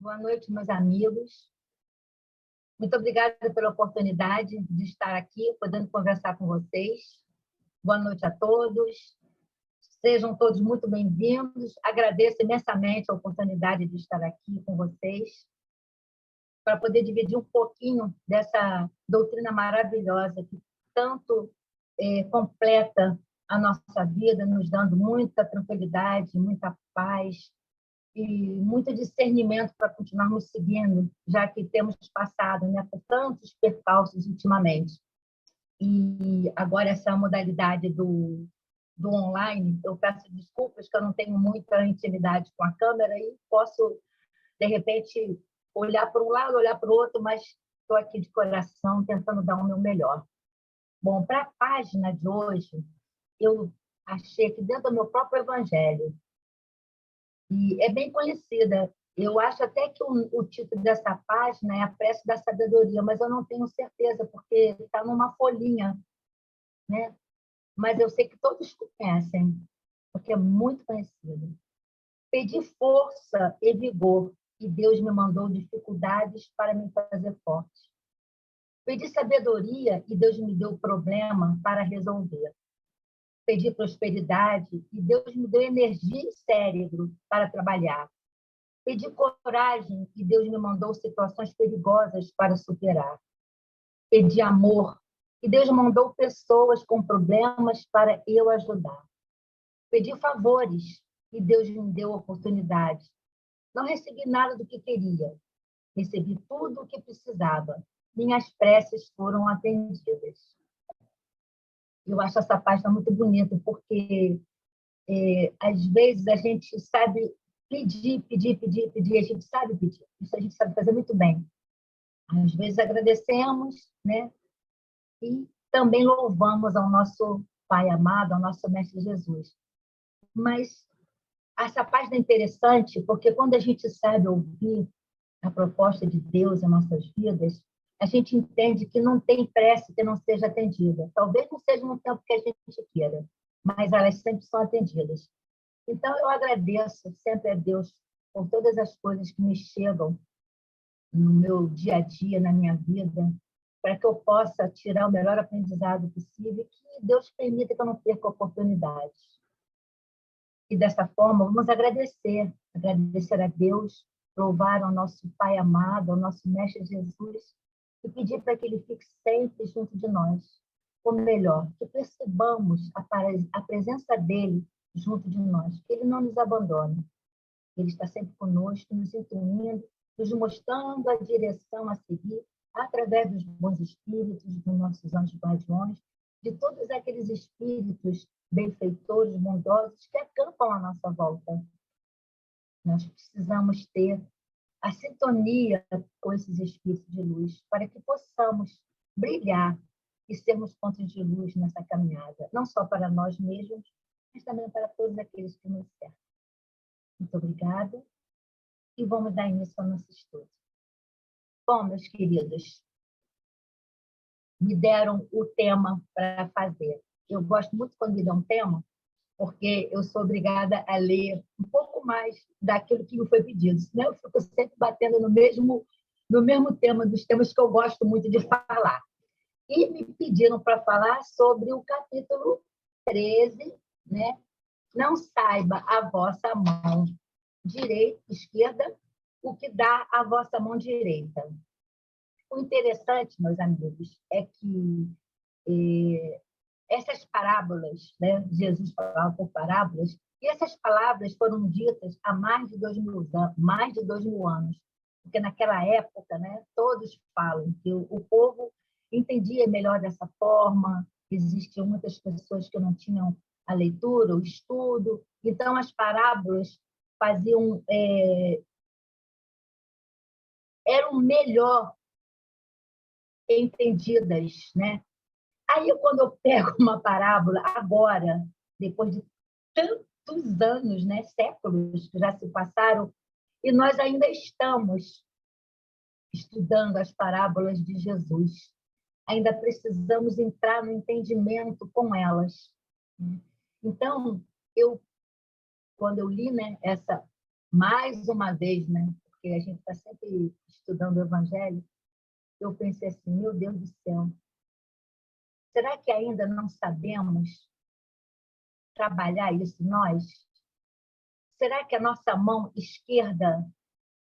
Boa noite, meus amigos. Muito obrigada pela oportunidade de estar aqui, podendo conversar com vocês. Boa noite a todos. Sejam todos muito bem-vindos. Agradeço imensamente a oportunidade de estar aqui com vocês, para poder dividir um pouquinho dessa doutrina maravilhosa que tanto completa a nossa vida, nos dando muita tranquilidade, muita paz, e muito discernimento para continuarmos seguindo, já que temos passado, né, por tantos percalços ultimamente. E agora essa modalidade do online, eu peço desculpas que eu não tenho muita intimidade com a câmera e posso, de repente, olhar para um lado, olhar para o outro, mas estou aqui de coração tentando dar o meu melhor. Bom, para a página de hoje, eu achei que dentro do meu próprio evangelho, e é bem conhecida. Eu acho até que o título dessa página é A Prece da Sabedoria, mas eu não tenho certeza, porque está numa folhinha, né? Mas eu sei que todos conhecem, porque é muito conhecida. Pedi força e vigor, e Deus me mandou dificuldades para me fazer forte. Pedi sabedoria, e Deus me deu problema para resolver. Pedi prosperidade, e Deus me deu energia e cérebro para trabalhar. Pedi coragem, e Deus me mandou situações perigosas para superar. Pedi amor, e Deus mandou pessoas com problemas para eu ajudar. Pedi favores, e Deus me deu oportunidade. Não recebi nada do que queria. Recebi tudo o que precisava. Minhas preces foram atendidas. Eu acho essa página muito bonita, porque às vezes a gente sabe pedir, a gente sabe pedir. Isso a gente sabe fazer muito bem. Às vezes agradecemos, né? E também louvamos ao nosso Pai amado, ao nosso Mestre Jesus. Mas essa página é interessante porque quando a gente sabe ouvir a proposta de Deus em nossas vidas, a gente entende que não tem prece que não seja atendida. Talvez não seja no tempo que a gente queira, mas elas sempre são atendidas. Então, eu agradeço sempre a Deus por todas as coisas que me chegam no meu dia a dia, na minha vida, para que eu possa tirar o melhor aprendizado possível e que Deus permita que eu não perca oportunidades. E dessa forma, vamos agradecer a Deus, louvar ao nosso Pai amado, ao nosso Mestre Jesus, e pedir para que Ele fique sempre junto de nós. Ou melhor, que percebamos a presença dEle junto de nós, que Ele não nos abandone. Ele está sempre conosco, nos intuindo, nos mostrando a direção a seguir, através dos bons espíritos, dos nossos anjos guardiões, de todos aqueles espíritos benfeitores, bondosos, que acampam à nossa volta. Nós precisamos ter a sintonia com esses espíritos de luz, para que possamos brilhar e sermos pontos de luz nessa caminhada, não só para nós mesmos, mas também para todos aqueles que nos cercam. Muito obrigada e vamos dar início ao nosso estudo. Bom, meus queridos, me deram o tema para fazer. Eu gosto muito quando me dão um tema, porque eu sou obrigada a ler um pouco mais daquilo que me foi pedido. Senão eu fico sempre batendo no mesmo tema, dos temas que eu gosto muito de falar. E me pediram para falar sobre o capítulo 13, né? Não saiba a vossa mão direita, esquerda, o que dá a vossa mão direita. O interessante, meus amigos, é que essas parábolas, né? Jesus falava por parábolas, e essas palavras foram ditas há mais de 2.000 anos, porque naquela época, né, todos falam que o povo entendia melhor dessa forma, existiam muitas pessoas que não tinham a leitura, o estudo, então as parábolas eram melhor entendidas, né? Aí, quando eu pego uma parábola, agora, depois de tantos anos, né, séculos que já se passaram, e nós ainda estamos estudando as parábolas de Jesus, ainda precisamos entrar no entendimento com elas. Então, quando eu li, né, essa, mais uma vez, né, porque a gente está sempre estudando o Evangelho, eu pensei assim, meu Deus do céu, será que ainda não sabemos trabalhar isso nós? Será que a nossa mão esquerda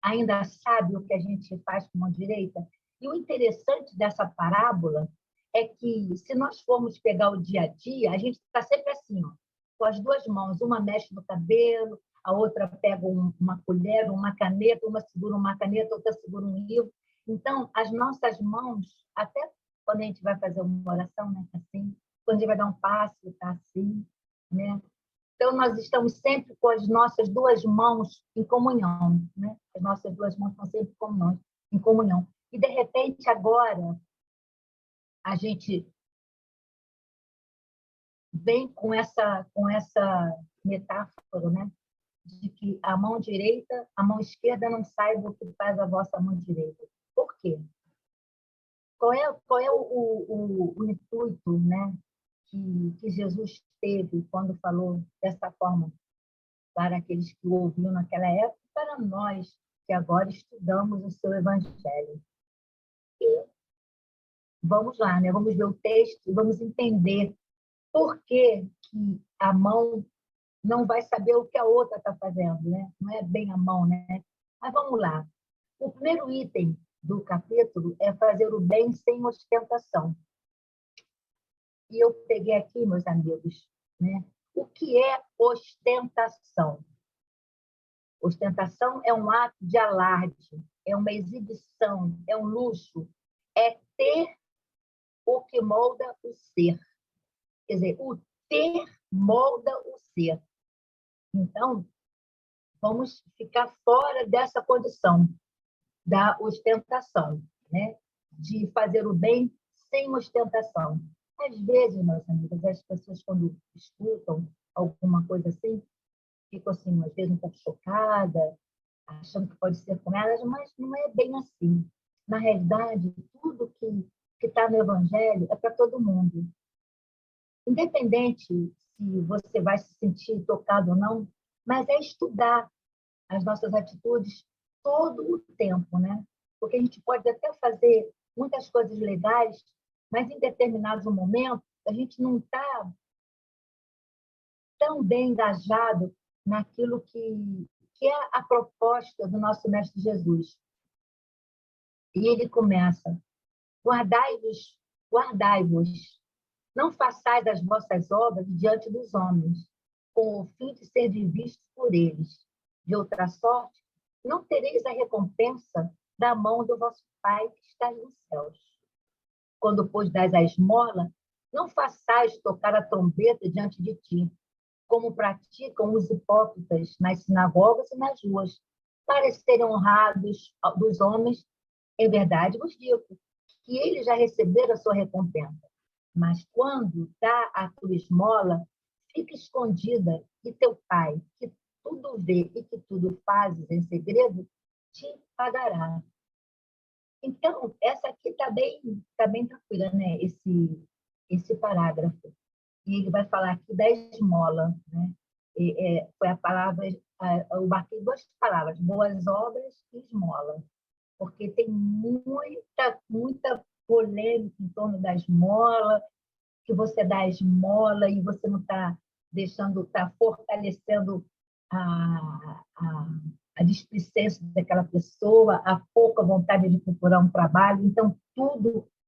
ainda sabe o que a gente faz com a mão direita? E o interessante dessa parábola é que, se nós formos pegar o dia a dia, a gente está sempre assim, ó, com as duas mãos. Uma mexe no cabelo, a outra pega uma colher, uma caneta, uma segura uma caneta, outra segura um livro. Então, as nossas mãos, até quando a gente vai fazer uma oração, né, assim, quando a gente vai dar um passo, está assim, né? Então, nós estamos sempre com as nossas duas mãos em comunhão, né? As nossas duas mãos estão sempre em comunhão. E, de repente, agora, a gente vem com essa metáfora, né? De que a mão direita, a mão esquerda não saiba o que faz a vossa mão direita. Por quê? Qual é o intuito, né? Que Jesus teve quando falou dessa forma para aqueles que o ouviam naquela época, para nós que agora estudamos o seu Evangelho. E vamos lá, né? Vamos ver o texto e vamos entender por que a mão não vai saber o que a outra está fazendo, né? Não é bem a mão, né? Mas vamos lá. O primeiro item do capítulo é fazer o bem sem ostentação. E eu peguei aqui, meus amigos, né? O que é ostentação? Ostentação é um ato de alarde, é uma exibição, é um luxo, é ter o que molda o ser. Quer dizer, o ter molda o ser. Então, vamos ficar fora dessa condição da ostentação, né? De fazer o bem sem ostentação. Às vezes, meus amigos, as pessoas, quando escutam alguma coisa assim, ficam assim, às vezes, um pouco chocadas, achando que pode ser com elas, mas não é bem assim. Na realidade, tudo que está no Evangelho é para todo mundo. Independente se você vai se sentir tocado ou não, mas é estudar as nossas atitudes todo o tempo, né? Porque a gente pode até fazer muitas coisas legais, mas em determinados momentos a gente não está tão bem engajado naquilo que é a proposta do nosso Mestre Jesus. E ele começa: guardai-vos, guardai-vos, não façais as vossas obras diante dos homens, com o fim de ser vistos por eles. De outra sorte, não tereis a recompensa da mão do vosso Pai que está nos céus. Quando, pois, dais a esmola, não façais tocar a trombeta diante de ti, como praticam os hipócritas nas sinagogas e nas ruas, para serem honrados dos homens. Em verdade vos digo que eles já receberam a sua recompensa. Mas quando dá a tua esmola, fica escondida, e teu Pai, que tudo vê e que tudo fazes em segredo, te pagará. Então, essa aqui tá bem tranquila, né? Esse parágrafo. E ele vai falar aqui da esmola, né? Foi a palavra, eu marquei duas palavras, boas obras e esmola, porque tem muita polêmica em torno da esmola, que você dá a esmola e você não está deixando, está fortalecendo a, a displicência daquela pessoa, a pouca vontade de procurar um trabalho. Então,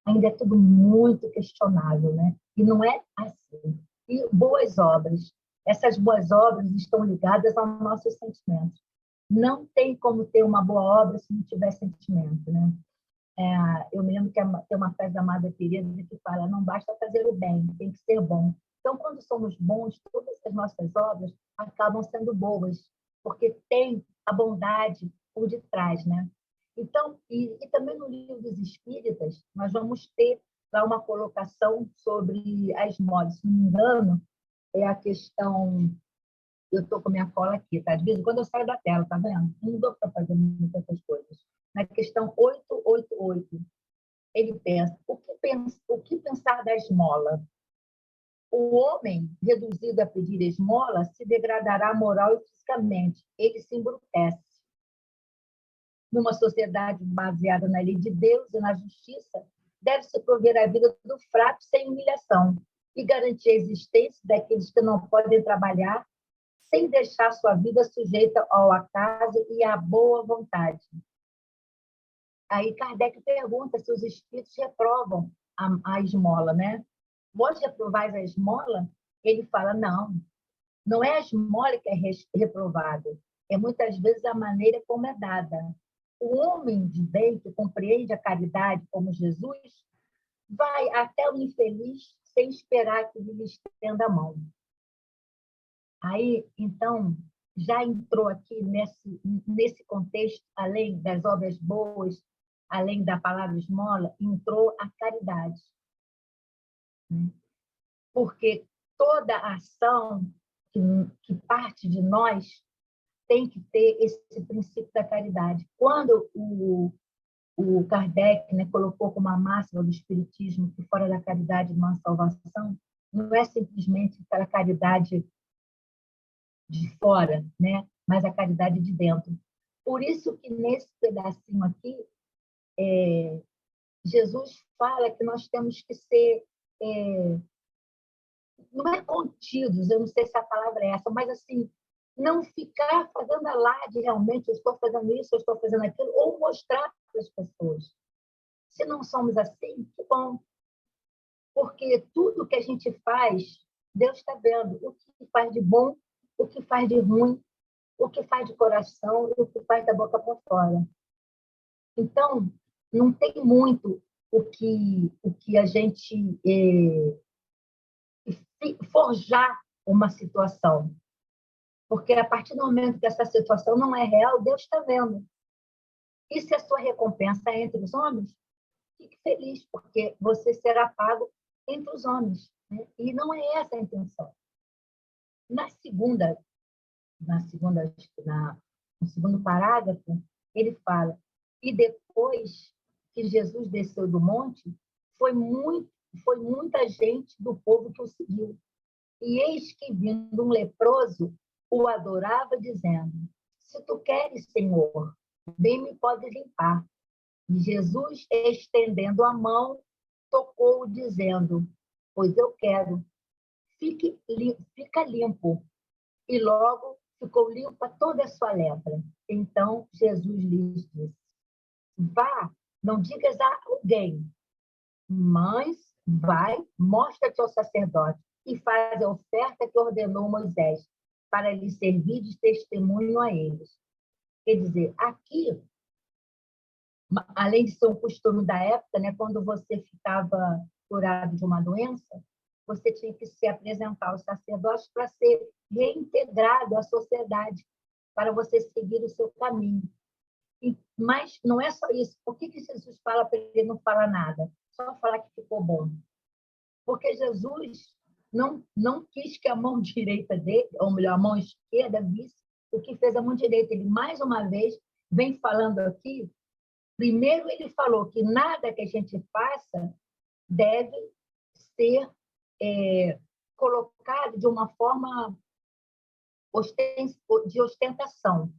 ainda é tudo muito questionável, né? E não é assim. E boas obras. Essas boas obras estão ligadas aos nossos sentimentos. Não tem como ter uma boa obra se não tiver sentimento, né? Eu me lembro que tem uma frase da Madre Teresa que fala: não basta fazer o bem, tem que ser bom. Então, quando somos bons, todas as nossas obras acabam sendo boas, porque tem a bondade por detrás, né? Então, e também no Livro dos Espíritas, nós vamos ter lá uma colocação sobre a esmola. Se não me engano, é a questão. Eu estou com minha cola aqui, tá? De vez em quando eu saio da tela, tá vendo? Não dou para fazer muitas essas coisas. Na questão 888, ele pensa: o que pensar da esmola? O homem, reduzido a pedir esmola, se degradará moral e fisicamente. Ele se embrutece. numa sociedade baseada na lei de Deus e na justiça, deve-se prover a vida do fraco sem humilhação e garantir a existência daqueles que não podem trabalhar sem deixar sua vida sujeita ao acaso e à boa vontade. Aí Kardec pergunta se os espíritos reprovam a esmola, né? Vós reprovais a esmola? Ele fala, não é a esmola que é reprovada, é muitas vezes a maneira como é dada. O homem de bem que compreende a caridade como Jesus vai até o infeliz sem esperar que ele lhe estenda a mão. Aí, então, já entrou aqui nesse contexto, além das obras boas, além da palavra esmola, entrou a caridade. Porque toda ação que parte de nós tem que ter esse princípio da caridade. Quando o Kardec, né, colocou como a máxima do Espiritismo que fora da caridade não há salvação, não é simplesmente aquela caridade de fora, né, mas a caridade de dentro. Por isso que nesse pedacinho aqui, Jesus fala que nós temos que ser, não é contidos, eu não sei se a palavra é essa, mas assim, não ficar fazendo alarde realmente, eu estou fazendo isso, eu estou fazendo aquilo, ou mostrar para as pessoas. Se não somos assim, que bom. Porque tudo que a gente faz, Deus está vendo o que faz de bom, o que faz de ruim, o que faz de coração e o que faz da boca para fora. Então, não tem muito o que a gente forjar uma situação. Porque a partir do momento que essa situação não é real, Deus está vendo. E se a sua recompensa é entre os homens, fique feliz, porque você será pago entre os homens. Né? E não é essa a intenção. No segundo parágrafo, ele fala, e depois que Jesus desceu do monte, foi muita gente do povo que o seguiu. E eis que, vindo um leproso, o adorava, dizendo, se tu queres, Senhor, bem me podes limpar. E Jesus, estendendo a mão, tocou-o, dizendo, pois eu quero, fica limpo. E logo ficou limpa toda a sua lepra. Então Jesus lhes disse, vá, não digas a alguém, mas vai, mostra-te ao sacerdote e faz a oferta que ordenou Moisés, para lhe servir de testemunho a eles. Quer dizer, aqui, além de ser um costume da época, né, quando você ficava curado de uma doença, você tinha que se apresentar aos sacerdotes para ser reintegrado à sociedade, para você seguir o seu caminho. Mas não é só isso. Por que Jesus fala para ele não falar nada? Só falar que ficou bom. Porque Jesus não quis que a mão direita dele, ou melhor, a mão esquerda, visse o que fez a mão direita. Ele, mais uma vez, vem falando aqui. Primeiro, ele falou que nada que a gente faça deve ser colocado de uma forma de ostentação.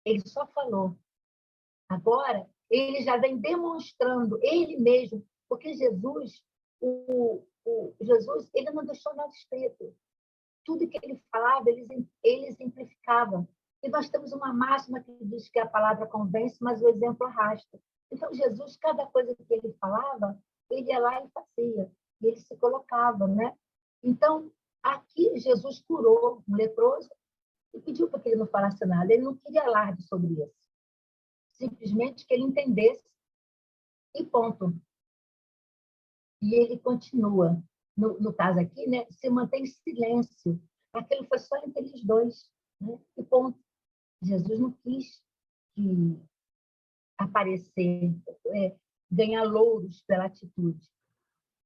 Ele só falou. Agora, ele já vem demonstrando ele mesmo, porque Jesus, Jesus, ele não deixou nada escrito. Tudo que ele falava, ele exemplificava. E nós temos uma máxima que diz que a palavra convence, mas o exemplo arrasta. Então, Jesus, cada coisa que ele falava, ele ia lá e fazia. E ele se colocava, né? Então, aqui, Jesus curou um leproso e pediu para que ele não falasse nada. Ele não queria alarde sobre isso. Simplesmente que ele entendesse e ponto. E ele continua. No caso aqui, né, se mantém silêncio. Aquilo foi só entre eles dois. Né? E ponto. Jesus não quis aparecer, ganhar louros pela atitude.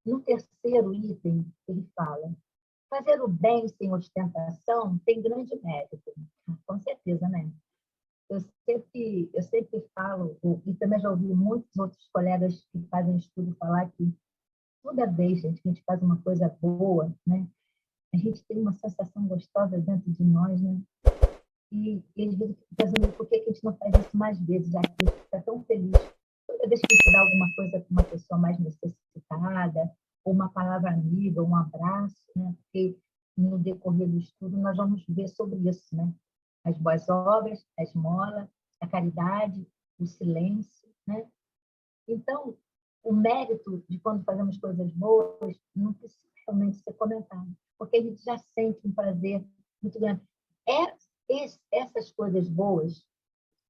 No terceiro item, ele fala, fazer o bem sem ostentação tem grande mérito. Com certeza, né? Eu sempre falo, e também já ouvi muitos outros colegas que fazem estudo falar que toda vez, gente, que a gente faz uma coisa boa, né? A gente tem uma sensação gostosa dentro de nós, né? E às vezes eu fico pensando por que a gente não faz isso mais vezes, já que a gente fica tão feliz. Toda vez que a gente dá alguma coisa para uma pessoa mais necessitada, ou uma palavra amiga, um abraço, né? Porque no decorrer do estudo nós vamos ver sobre isso, né? As boas obras, a esmola, a caridade, o silêncio, né? Então, o mérito de quando fazemos coisas boas não precisa realmente ser comentado, porque a gente já sente um prazer muito grande. Essas coisas boas,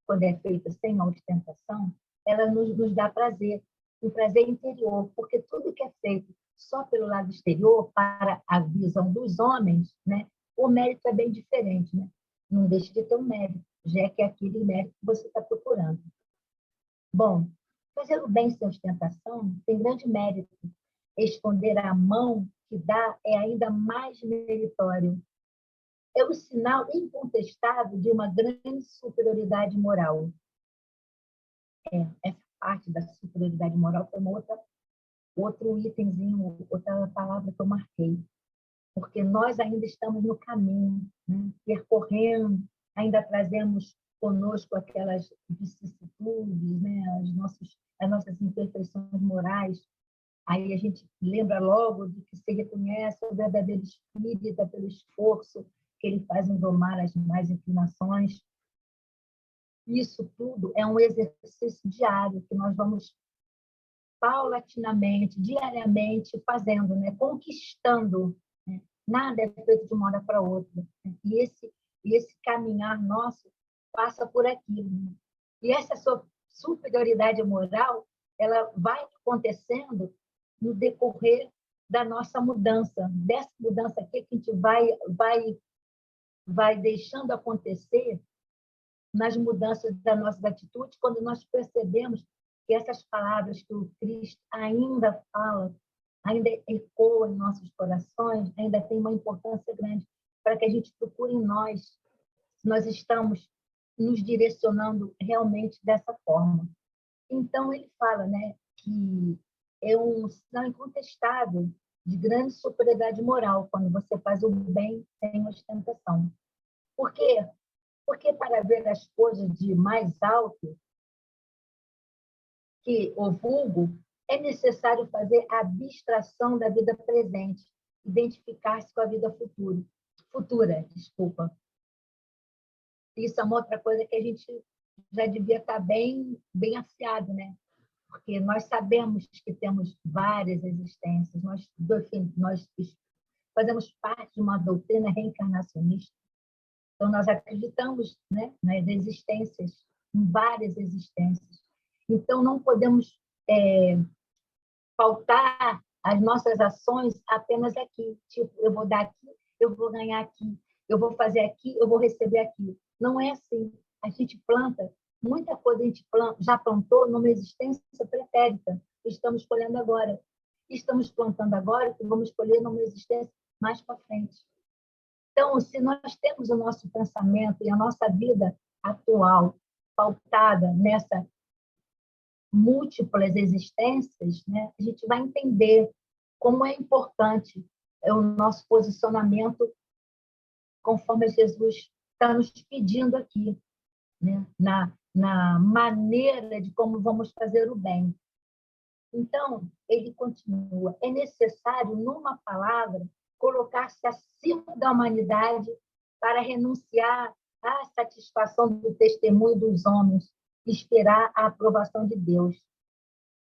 quando é feita sem a ostentação, ela nos dá prazer, um prazer interior, porque tudo que é feito só pelo lado exterior, para a visão dos homens, né, o mérito é bem diferente, né? Não deixa de ter um mérito, já que é aquele mérito que você está procurando. Bom, fazer o bem sem ostentação tem grande mérito. Esconder a mão que dá é ainda mais meritório. É o sinal incontestável de uma grande superioridade moral. Essa parte da superioridade moral foi outro itemzinho, outra palavra que eu marquei. Porque nós ainda estamos no caminho, né? Percorrendo, ainda trazemos conosco aquelas vicissitudes, né? As nossas imperfeições morais. Aí a gente lembra logo de que se reconhece o verdadeiro espírita pelo esforço que ele faz em domar as más inclinações. Isso tudo é um exercício diário que nós vamos paulatinamente, diariamente fazendo, né? Conquistando, né? Nada é feito de uma hora para outra, né? E esse caminhar nosso passa por aquilo, né? E essa superioridade moral, ela vai acontecendo no decorrer da nossa mudança, dessa mudança aqui que a gente vai deixando acontecer nas mudanças das nossas atitudes, quando nós percebemos que essas palavras que o Cristo ainda fala, ainda ecoam em nossos corações, ainda tem uma importância grande para que a gente procure em nós, se nós estamos nos direcionando realmente dessa forma. Então, ele fala, né, que é um sinal incontestável de grande superioridade moral quando você faz o bem sem ostentação. Por quê? Porque para ver as coisas de mais alto que o vulgo, é necessário fazer a abstração da vida presente, identificar-se com a vida futura, desculpa. Isso é uma outra coisa que a gente já devia estar bem afiado, né? Porque nós sabemos que temos várias existências, nós fazemos parte de uma doutrina reencarnacionista. Então, nós acreditamos, né, nas existências, em várias existências. Então, não podemos pautar as nossas ações apenas aqui. Tipo, eu vou dar aqui, eu vou ganhar aqui, eu vou fazer aqui, eu vou receber aqui. Não é assim. A gente planta, muita coisa a gente já plantou numa existência pretérita. Estamos colhendo agora. Estamos plantando agora e vamos colher numa existência mais para frente. Então, se nós temos o nosso pensamento e a nossa vida atual pautada nessa múltiplas existências, né, a gente vai entender como é importante o nosso posicionamento conforme Jesus está nos pedindo aqui, né, na maneira de como vamos fazer o bem. Então, ele continua, é necessário, numa palavra, colocar-se acima da humanidade para renunciar à satisfação do testemunho dos homens e esperar a aprovação de Deus.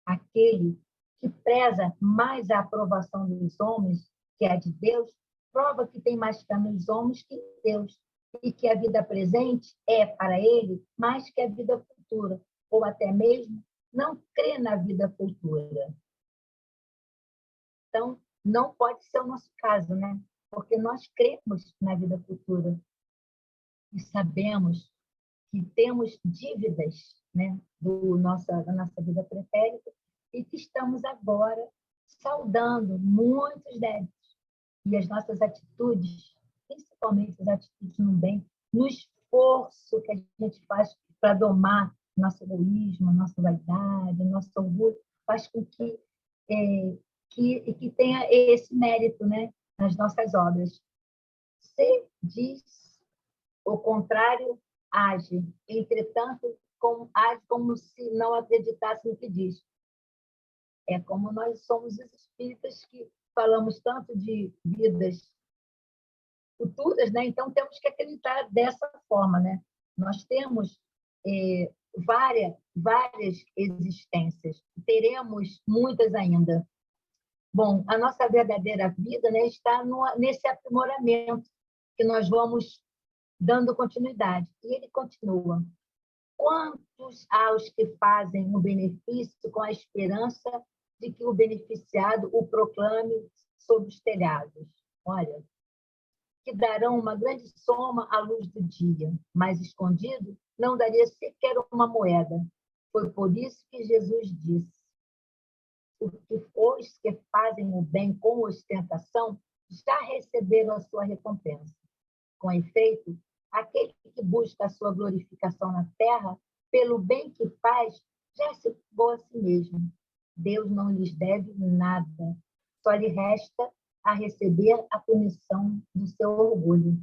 Aquele que preza mais a aprovação dos homens que a de Deus, prova que tem mais fé nos homens que em Deus, e que a vida presente é, para ele, mais que a vida futura, ou até mesmo não crê na vida futura. Então, não pode ser o nosso caso, né? Porque nós cremos na vida futura e sabemos que temos dívidas, né, da nossa vida pretérita e que estamos agora saldando muitos débitos. E as nossas atitudes, principalmente as atitudes no bem, no esforço que a gente faz para domar nosso egoísmo, nossa vaidade, nosso orgulho, faz com que tenha esse mérito, né, nas nossas obras. Se diz O contrário age, entretanto, age como se não acreditasse no que diz. É como nós somos os espíritas que falamos tanto de vidas futuras, né? Então temos que acreditar dessa forma, né? Nós temos várias existências, teremos muitas ainda. Bom, a nossa verdadeira vida, né, está nesse aprimoramento que nós vamos dando continuidade. E ele continua. Quantos há os que fazem o benefício com a esperança de que o beneficiado o proclame sob os telhados? Olha, que darão uma grande soma à luz do dia, mas escondido não daria sequer uma moeda. Foi por isso que Jesus disse: os que fazem o bem com ostentação já receberam a sua recompensa. Com efeito, aquele que busca a sua glorificação na terra, pelo bem que faz, já se pagou a si mesmo. Deus não lhes deve nada, só lhe resta a receber a punição do seu orgulho.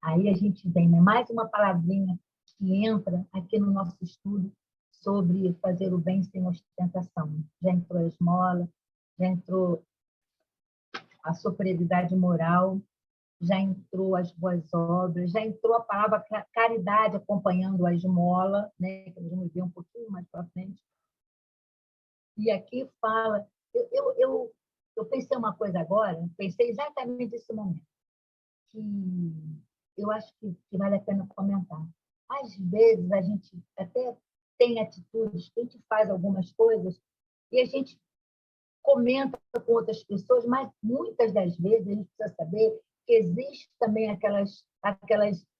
Aí a gente vem, né? Mais uma palavrinha que entra aqui no nosso estudo sobre fazer o bem sem ostentação. Já entrou a esmola, já entrou a superioridade moral, já entrou as boas obras, já entrou a palavra caridade acompanhando a esmola, né? Que nós vamos ver um pouquinho mais para frente. E aqui fala... Eu pensei uma coisa agora, pensei exatamente nesse momento, que eu acho que vale a pena comentar. Às vezes, a gente até tem atitudes, a gente faz algumas coisas e a gente comenta com outras pessoas, mas muitas das vezes a gente precisa saber que existem também aquelas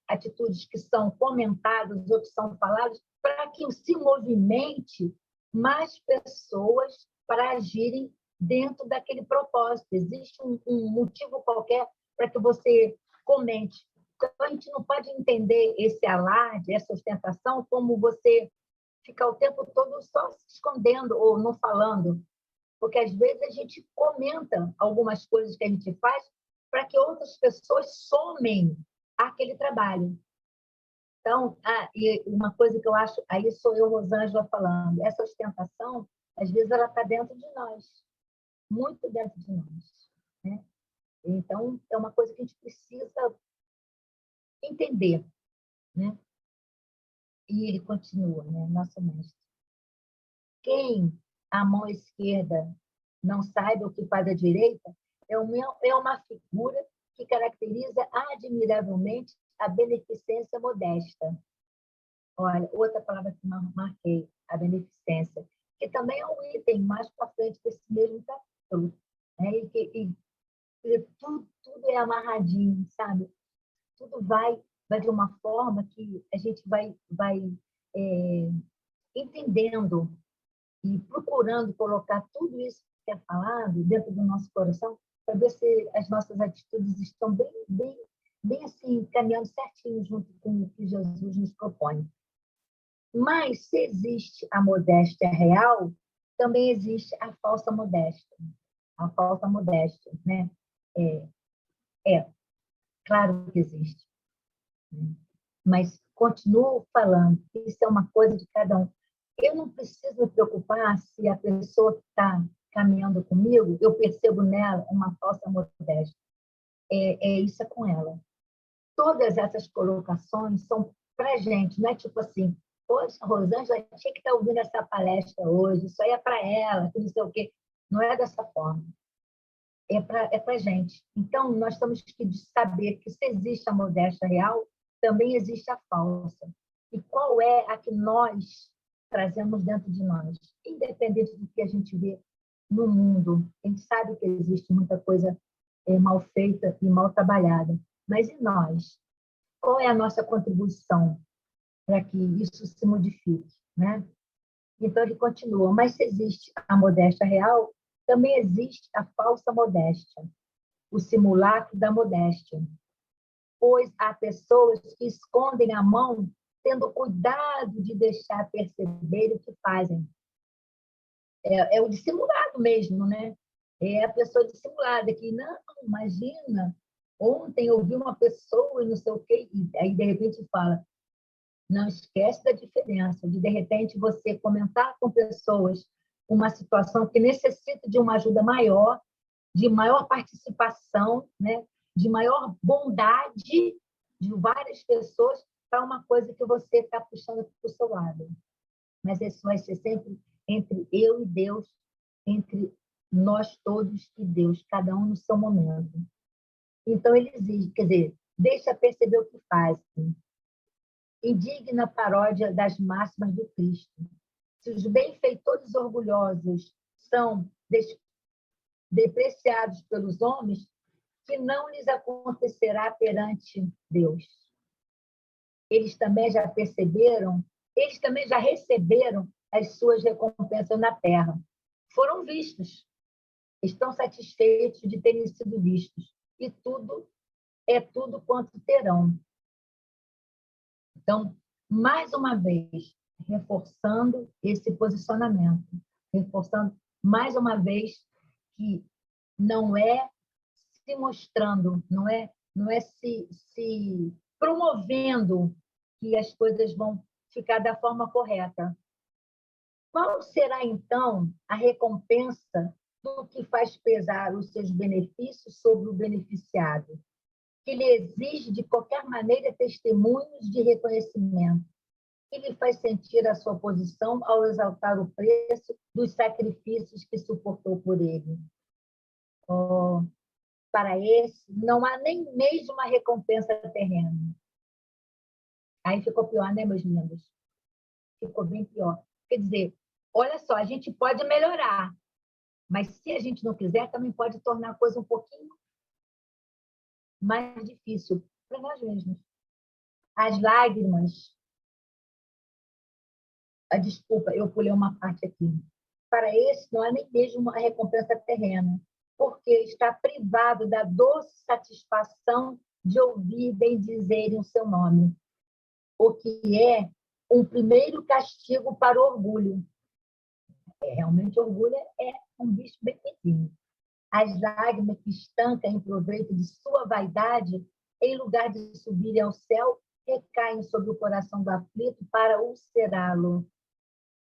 atitudes que são comentadas ou que são faladas para que se movimente mais pessoas para agirem dentro daquele propósito. Existe um motivo qualquer para que você comente. Então, a gente não pode entender esse alarde, essa ostentação, como você ficar o tempo todo só se escondendo ou não falando. Porque, às vezes, a gente comenta algumas coisas que a gente faz para que outras pessoas somem àquele trabalho. Então, e uma coisa que eu acho, aí sou eu, Rosângela, falando, essa ostentação, às vezes, ela está dentro de nós, muito dentro de nós, né? Então, é uma coisa que a gente precisa entender, né? E ele continua, né? Nosso mestre. Quem a mão esquerda não saiba o que faz a direita é uma figura que caracteriza admiravelmente a beneficência modesta. Olha, outra palavra que marquei, a beneficência, que também é um item mais para frente desse mesmo capítulo, né? E tudo é amarradinho, sabe? Tudo vai de uma forma que a gente vai entendendo e procurando colocar tudo isso que é falado dentro do nosso coração para ver se as nossas atitudes estão bem assim, caminhando certinho junto com o que Jesus nos propõe. Mas se existe a modéstia real, também existe a falsa modéstia. A falsa modéstia, né? Claro que existe. Mas continuo falando que isso é uma coisa de cada um. Eu não preciso me preocupar se a pessoa que está caminhando comigo, eu percebo nela uma falsa modéstia. Isso é com ela. Todas essas colocações são para a gente, não é tipo assim, poxa, a Rosângela tinha que estar ouvindo essa palestra hoje, isso aí é para ela, que não sei o quê. Não é dessa forma. É para a gente. Então, nós temos que saber que se existe a modéstia real, também existe a falsa. E qual é a que nós trazemos dentro de nós? Independente do que a gente vê no mundo, a gente sabe que existe muita coisa mal feita e mal trabalhada. Mas e nós? Qual é a nossa contribuição para que isso se modifique, né? Então, ele continua. Mas se existe a modéstia real, também existe a falsa modéstia, o simulacro da modéstia. Pois há pessoas que escondem a mão tendo cuidado de deixar perceber o que fazem. É o dissimulado mesmo, né? É a pessoa dissimulada que, não, imagina, Ontem eu vi uma pessoa e não sei o quê, e aí de repente fala, não esquece da diferença de repente você comentar com pessoas uma situação que necessita de uma ajuda maior, de maior participação, né? De maior bondade de várias pessoas para uma coisa que você está puxando para o seu lado. Mas isso vai ser sempre entre eu e Deus, entre nós todos e Deus, cada um no seu momento. Então, ele exige, quer dizer, deixa perceber o que faz. Indigna paródia das máximas do Cristo. Se os benfeitores orgulhosos são depreciados pelos homens, que não lhes acontecerá perante Deus. Eles também já perceberam, eles também já receberam as suas recompensas na terra. Foram vistos, estão satisfeitos de terem sido vistos. E tudo é tudo quanto terão. Então, mais uma vez, reforçando esse posicionamento, reforçando mais uma vez que não é se mostrando, não é se promovendo que as coisas vão ficar da forma correta. Qual será, então, a recompensa do que faz pesar os seus benefícios sobre o beneficiado, que lhe exige, de qualquer maneira, testemunhos de reconhecimento, que lhe faz sentir a sua posição ao exaltar o preço dos sacrifícios que suportou por ele? Oh, para esse, não há nem mesmo uma recompensa terrena. Aí ficou pior, né, meus lindos? Ficou bem pior. Quer dizer, olha só, a gente pode melhorar, mas se a gente não quiser, também pode tornar a coisa um pouquinho mais difícil para nós mesmos. As lágrimas... Desculpa, eu pulei uma parte aqui. Para esse, não há nem mesmo uma recompensa terrena, porque está privado da doce satisfação de ouvir bendizerem o seu nome, o que é um primeiro castigo para o orgulho. Realmente, o orgulho é um bicho bem pequeno. As lágrimas que estancam em proveito de sua vaidade, em lugar de subirem ao céu, recaem sobre o coração do aflito para ulcerá-lo.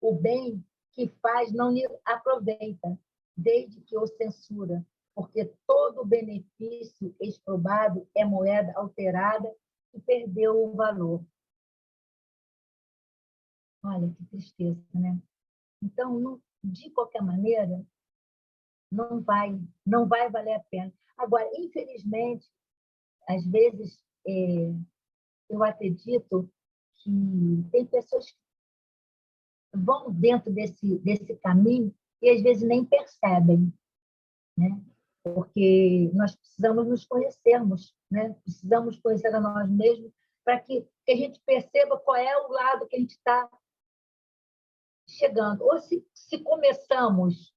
O bem que faz não lhe aproveita, desde que o censura, porque todo benefício exprobado é moeda alterada e perdeu o valor. Olha que tristeza, né? Então, não, de qualquer maneira, não vai valer a pena. Agora, infelizmente, às vezes, eu acredito que tem pessoas que vão dentro desse caminho e às vezes nem percebem, né? Porque nós precisamos nos conhecermos, né? Precisamos conhecer a nós mesmos para que a gente perceba qual é o lado que a gente está chegando. Ou se começamos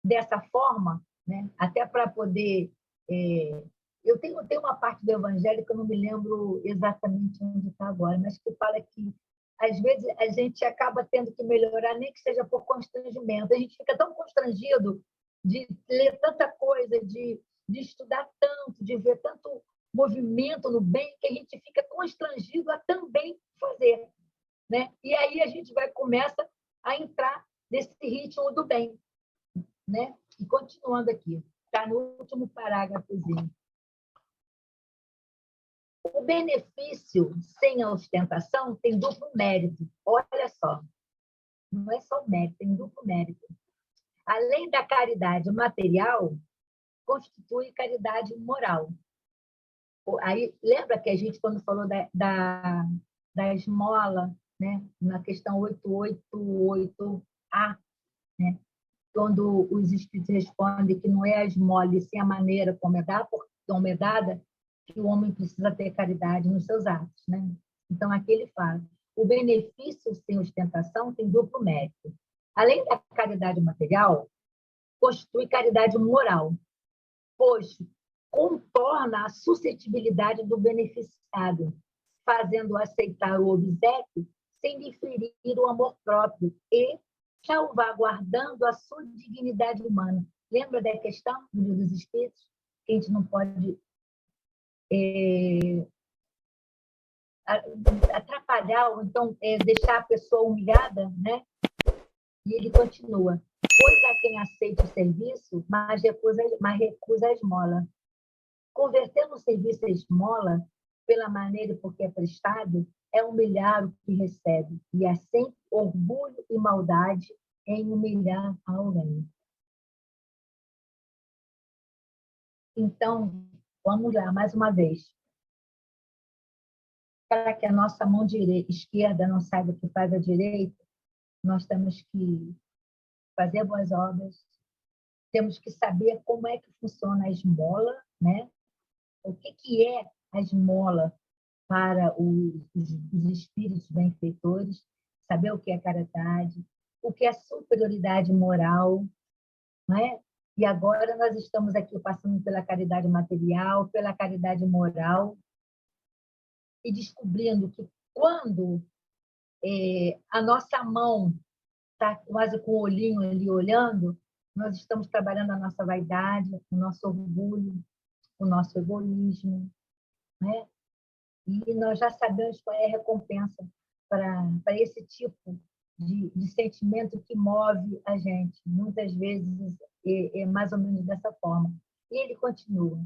dessa forma, né? Até para poder... eu tenho uma parte do Evangelho que eu não me lembro exatamente onde está agora, mas que fala que, às vezes, a gente acaba tendo que melhorar, nem que seja por constrangimento. A gente fica tão constrangido de ler tanta coisa, de estudar tanto, de ver tanto movimento no bem, que a gente fica constrangido a também fazer, né? E aí a gente começa a entrar nesse ritmo do bem, né? E continuando aqui, está no último parágrafozinho. O benefício sem a ostentação tem duplo mérito. Olha só, não é só o mérito, tem duplo mérito. Além da caridade material, constitui caridade moral. Aí, lembra que a gente, quando falou da esmola, né? Na questão 888A, né? Quando os espíritos respondem que não é a esmola, e sim a maneira como é dada, que o homem precisa ter caridade nos seus atos, né? Então, aqui ele fala, o benefício sem ostentação tem duplo mérito. Além da caridade material, constitui caridade moral, pois contorna a suscetibilidade do beneficiado, fazendo aceitar o obséquio sem lhe ferir o amor próprio e salvaguardando a sua dignidade humana. Lembra da questão do Livro dos Espíritos? Que a gente não pode atrapalhar, ou então deixar a pessoa humilhada, né? E ele continua. Pois há quem aceite o serviço, mas recusa a esmola. Converter no serviço a esmola, pela maneira por que é prestado, é humilhar o que recebe, e é sempre orgulho e maldade em humilhar alguém. Então, vamos lá, mais uma vez. Para que a nossa mão esquerda não saiba o que faz a direita, nós temos que fazer boas obras, temos que saber como é que funciona a esmola, né? O que é a esmola para os espíritos benfeitores, saber o que é caridade, o que é superioridade moral, né? E agora nós estamos aqui passando pela caridade material, pela caridade moral, e descobrindo que quando a nossa mão está quase com o olhinho ali olhando, nós estamos trabalhando a nossa vaidade, o nosso orgulho, o nosso egoísmo, né? E nós já sabemos qual é a recompensa para esse tipo de sentimento que move a gente. Muitas vezes é mais ou menos dessa forma. E ele continua.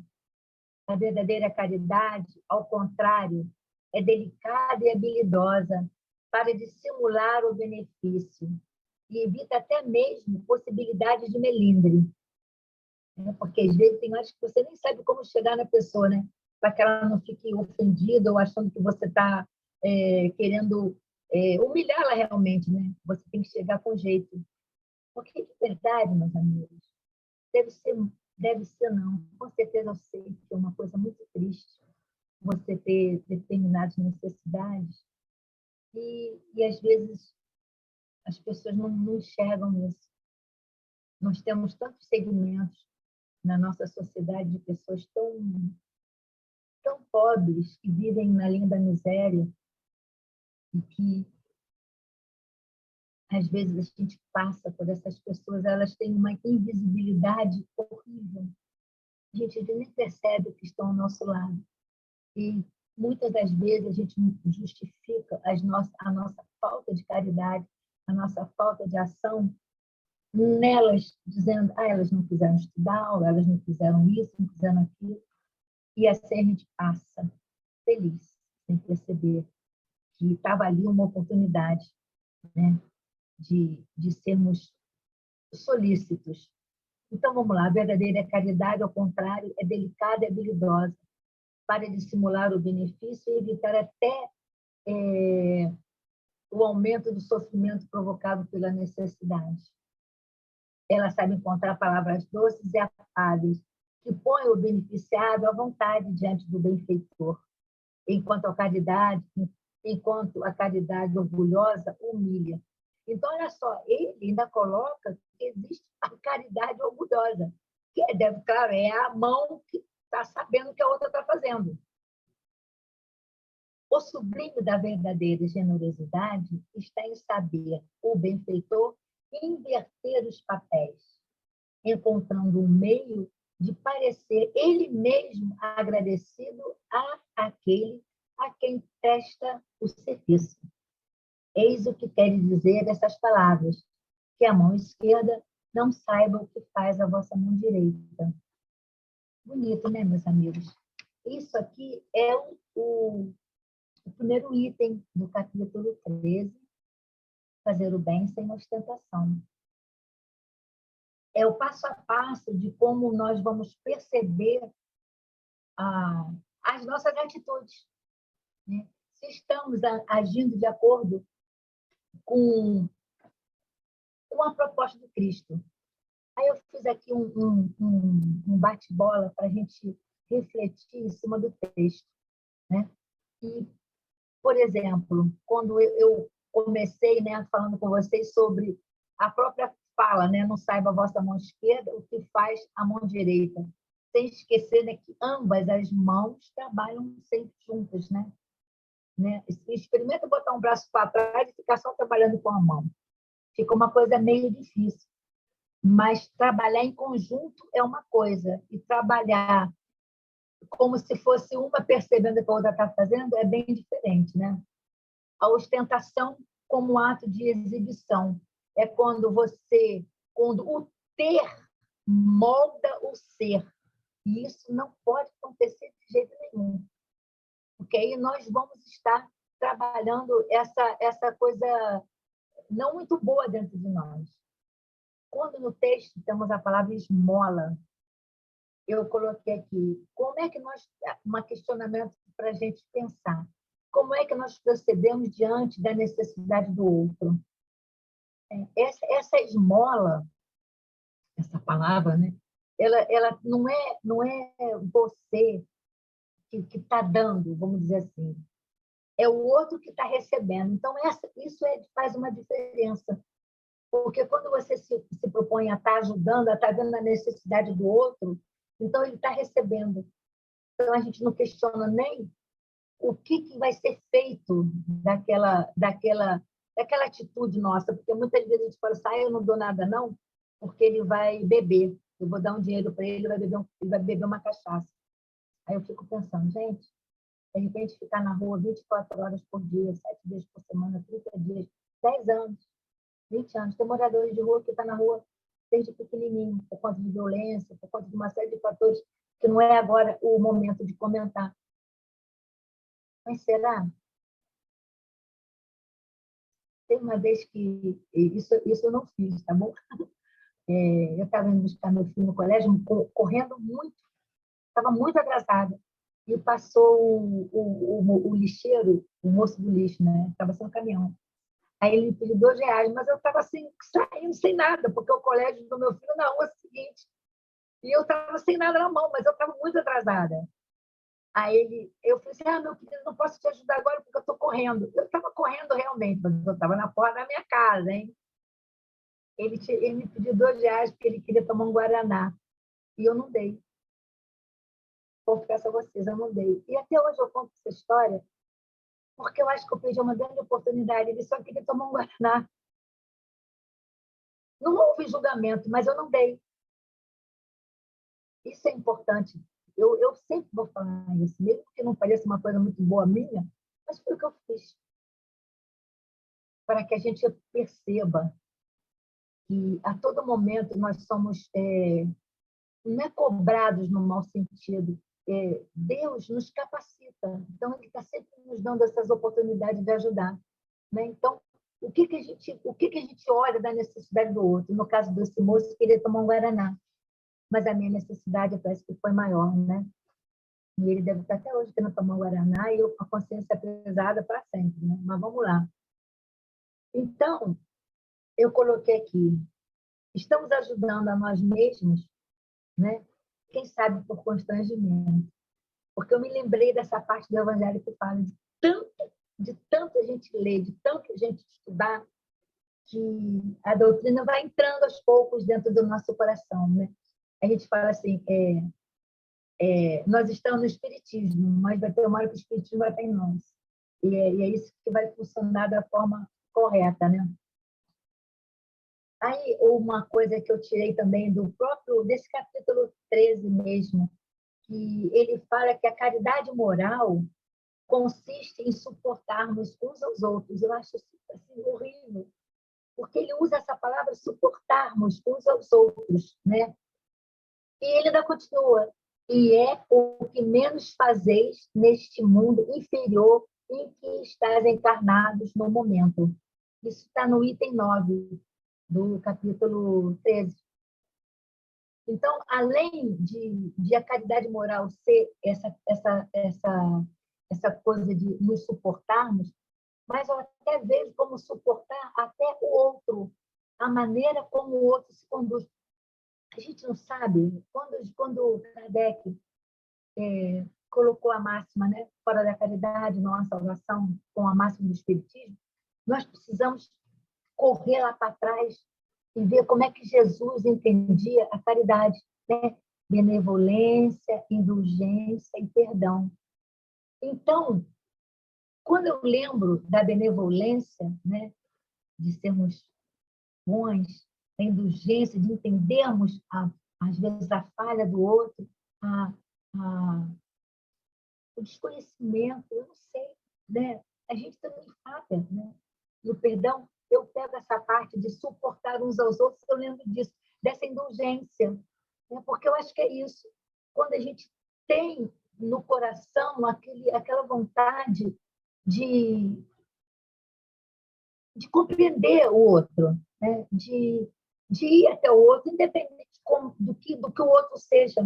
A verdadeira caridade, ao contrário, é delicada e habilidosa para dissimular o benefício e evita até mesmo possibilidades de melindre. Porque às vezes tem horas que você nem sabe como chegar na pessoa, né? Para que ela não fique ofendida ou achando que você está querendo humilhá-la realmente, né? Você tem que chegar com jeito. Porque de verdade, meus amigos, deve ser não. Com certeza eu sei que é uma coisa muito triste você ter determinadas necessidades e às vezes as pessoas não enxergam isso. Nós temos tantos segmentos na nossa sociedade de pessoas tão pobres que vivem na linha da miséria e que às vezes a gente passa por essas pessoas, elas têm uma invisibilidade horrível. A gente nem percebe que estão ao nosso lado. E muitas das vezes a gente justifica a nossa falta de caridade, a nossa falta de ação nelas, dizendo, elas não quiseram estudar, ou elas não fizeram isso, não fizeram aquilo. E assim a gente passa feliz, sem perceber que estava ali uma oportunidade, né, de sermos solícitos. Então, vamos lá. A verdadeira caridade, ao contrário, é delicada e habilidosa para dissimular o benefício e evitar até o aumento do sofrimento provocado pela necessidade. Ela sabe encontrar palavras doces e afáveis que põem o beneficiado à vontade diante do benfeitor, enquanto a caridade orgulhosa humilha. Então, olha só, ele ainda coloca que existe a caridade orgulhosa, que claro, é a mão que está sabendo o que a outra está fazendo. O sublime da verdadeira generosidade está em saber o benfeitor inverter os papéis, encontrando um meio de parecer ele mesmo agradecido àquele a quem presta o serviço. Eis o que querem dizer essas palavras, que a mão esquerda não saiba o que faz a vossa mão direita. Bonito, né, meus amigos? Isso aqui é o primeiro item do capítulo 13, fazer o bem sem ostentação. É o passo a passo de como nós vamos perceber as nossas atitudes, né? Se estamos agindo de acordo com a proposta do Cristo. Aí eu fiz aqui um bate-bola para a gente refletir em cima do texto, né? E, por exemplo, quando eu comecei, né, falando com vocês sobre a própria fala, né, não saiba a vossa mão esquerda o que faz a mão direita, sem esquecer, né, que ambas as mãos trabalham sempre juntas, né? Experimenta botar um braço para trás e ficar só trabalhando com a mão. Fica uma coisa meio difícil. Mas trabalhar em conjunto é uma coisa, e trabalhar como se fosse uma percebendo o que a outra está fazendo, é bem diferente, né? A ostentação como ato de exibição. É quando o ter molda o ser. E isso não pode acontecer de jeito nenhum. Porque aí nós vamos estar trabalhando essa coisa não muito boa dentro de nós. Quando no texto temos a palavra esmola, eu coloquei aqui, como é que nós, um questionamento para a gente pensar, como é que nós procedemos diante da necessidade do outro? Essa esmola, essa palavra, né? Ela não é você que está dando, vamos dizer assim, é o outro que está recebendo. Então, isso faz uma diferença. Porque quando você se propõe a estar ajudando, a estar vendo a necessidade do outro, então ele está recebendo. Então, a gente não questiona nem o que vai ser feito daquela atitude nossa, porque muitas vezes a gente fala assim, eu não dou nada não, porque ele vai beber. Eu vou dar um dinheiro para ele, ele vai beber uma cachaça. Aí eu fico pensando, gente, de repente ficar na rua 24 horas por dia, 7 dias por semana, 30 dias, 10 anos, 20 anos. Tem moradores de rua que estão na rua desde pequenininho, por conta de violência, por conta de uma série de fatores que não é agora o momento de comentar. Mas será? Tem uma vez que... Isso eu não fiz, tá bom? Eu estava indo buscar meu filho no colégio, correndo muito, estava muito atrasada. E passou o lixeiro, o moço do lixo, né? Estava sem caminhão. Aí ele me pediu R$ 2, mas eu estava assim, saindo sem nada, porque o colégio do meu filho é na rua seguinte. E eu estava sem nada na mão, mas eu estava muito atrasada. Aí eu falei assim, meu querido, não posso te ajudar agora porque eu estou correndo. Eu estava correndo realmente, mas eu estava na porta da minha casa, hein? Ele me pediu R$ 2 porque ele queria tomar um Guaraná. E eu não dei. Vou ficar com vocês, eu não dei. E até hoje eu conto essa história porque eu acho que eu perdi uma grande oportunidade. Ele só queria tomar um Guaraná. Não houve julgamento, mas eu não dei. Isso é importante. Eu sempre vou falar isso, mesmo que não pareça uma coisa muito boa minha, mas foi o que eu fiz. Para que a gente perceba que a todo momento nós somos, não é cobrados no mau sentido, Deus nos capacita, então Ele está sempre nos dando essas oportunidades de ajudar. Né? Então, o que a gente olha da necessidade do outro? No caso desse moço, queria tomar um Guaraná, mas a minha necessidade parece que foi maior, né? E ele deve estar até hoje querendo tomar um Guaraná e eu com a consciência pesada para sempre, né? Mas vamos lá. Então, eu coloquei aqui, estamos ajudando a nós mesmos, né? Quem sabe por constrangimento. Porque eu me lembrei dessa parte do Evangelho que fala de tanto a gente ler, de tanto a gente estudar, que a doutrina vai entrando aos poucos dentro do nosso coração, né? A gente fala assim, nós estamos no Espiritismo, mas vai ter uma hora que o Espiritismo vai estar em nós. E é isso que vai funcionar da forma correta, né? Aí, uma coisa que eu tirei também desse capítulo 13 mesmo, que ele fala que a caridade moral consiste em suportarmos uns aos outros. Eu acho isso assim, horrível, porque ele usa essa palavra suportarmos uns aos outros, né? E ele ainda continua, e é o que menos fazeis neste mundo inferior em que estás encarnados no momento. Isso está no item 9 do capítulo 13. Então, além de a caridade moral ser essa coisa de nos suportarmos, mas eu até vejo como suportar até o outro, a maneira como o outro se conduz. A gente não sabe, quando Kardec colocou a máxima, né, fora da caridade, não há salvação, com a máxima do Espiritismo, nós precisamos correr lá para trás e ver como é que Jesus entendia a caridade, né? Benevolência, indulgência e perdão. Então, quando eu lembro da benevolência, né, de sermos bons, da indulgência, de entendermos, às vezes, a falha do outro, a o desconhecimento, eu não sei, né? A gente também falha, né? No perdão, eu pego essa parte de suportar uns aos outros, eu lembro disso, dessa indulgência, né? Porque eu acho que é isso. Quando a gente tem no coração aquela vontade de, de compreender o outro, né? De ir até o outro, independente do que o outro seja.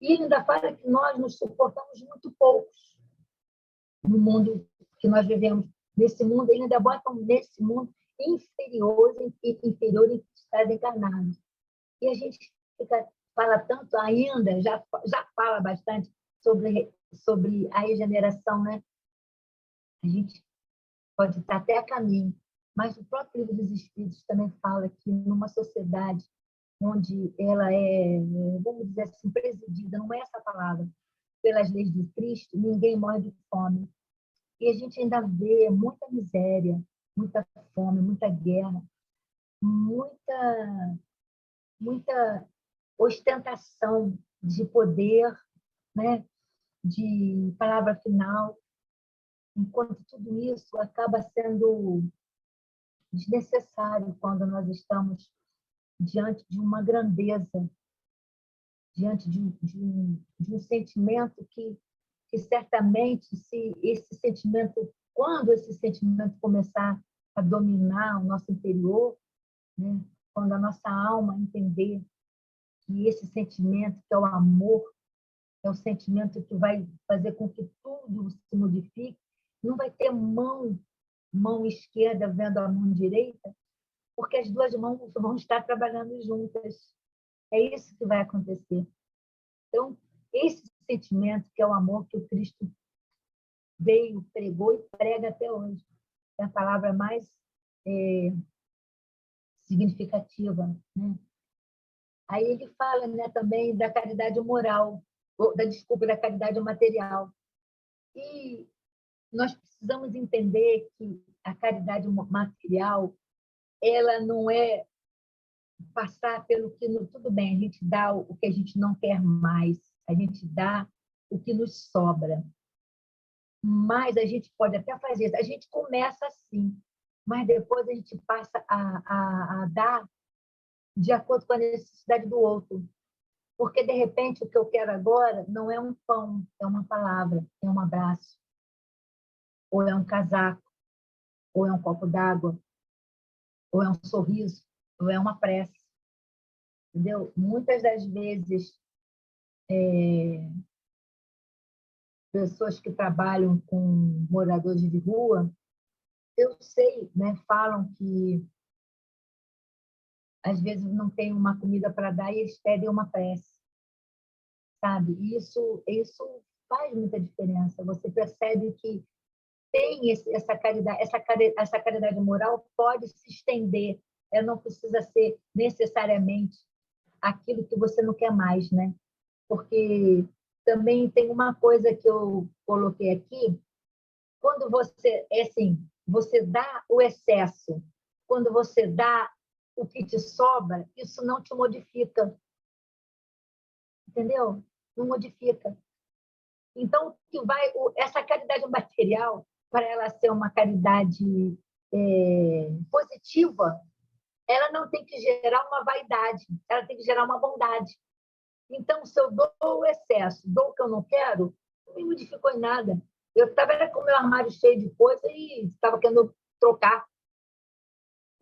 E ele ainda fala que nós nos suportamos muito poucos no mundo que nós vivemos. Nesse mundo, ele ainda bota nesse mundo inferior em que estás encarnado. E a gente fala tanto ainda, já fala bastante sobre a regeneração, né? A gente pode estar até a caminho, mas o próprio Livro dos Espíritos também fala que numa sociedade onde ela é, vamos dizer assim, presidida, não é essa palavra, pelas leis de Cristo, ninguém morre de fome. E a gente ainda vê muita miséria, muita fome, muita guerra, muita ostentação de poder, né? De palavra final, enquanto tudo isso acaba sendo desnecessário quando nós estamos diante de uma grandeza, diante de um sentimento que certamente, se esse sentimento, quando esse sentimento começar a dominar o nosso interior, né? Quando a nossa alma entender que esse sentimento, que é o amor, é o sentimento que vai fazer com que tudo se modifique, não vai ter mão esquerda vendo a mão direita, porque as duas mãos vão estar trabalhando juntas. É isso que vai acontecer. Então, esse sentimento, que é o amor que o Cristo veio, pregou e prega até hoje, é a palavra mais significativa, né? Aí ele fala, né, também da caridade moral, da caridade material. E nós precisamos entender que a caridade material, ela não é passar pelo que... Tudo bem, a gente dá o que a gente não quer mais, a gente dá o que nos sobra. Mas a gente pode até fazer isso. A gente começa assim, mas depois a gente passa a dar de acordo com a necessidade do outro. Porque, de repente, o que eu quero agora não é um pão, é uma palavra, é um abraço, ou é um casaco, ou é um copo d'água, ou é um sorriso, ou é uma prece. Entendeu? Muitas das vezes, pessoas que trabalham com moradores de rua, eu sei, né, falam que às vezes não tem uma comida para dar e eles pedem uma prece, sabe? Isso faz muita diferença. Você percebe que tem essa caridade moral pode se estender. Ela não precisa ser necessariamente aquilo que você não quer mais, né? Porque também tem uma coisa que eu coloquei aqui, quando você, assim, você dá o excesso, quando você dá o que te sobra, isso não te modifica, entendeu? Não modifica. Então, que vai essa caridade material, para ela ser uma caridade positiva, ela não tem que gerar uma vaidade, ela tem que gerar uma bondade. Então, se eu dou o excesso, dou o que eu não quero, não me modificou em nada. Eu estava com o meu armário cheio de coisa e estava querendo trocar.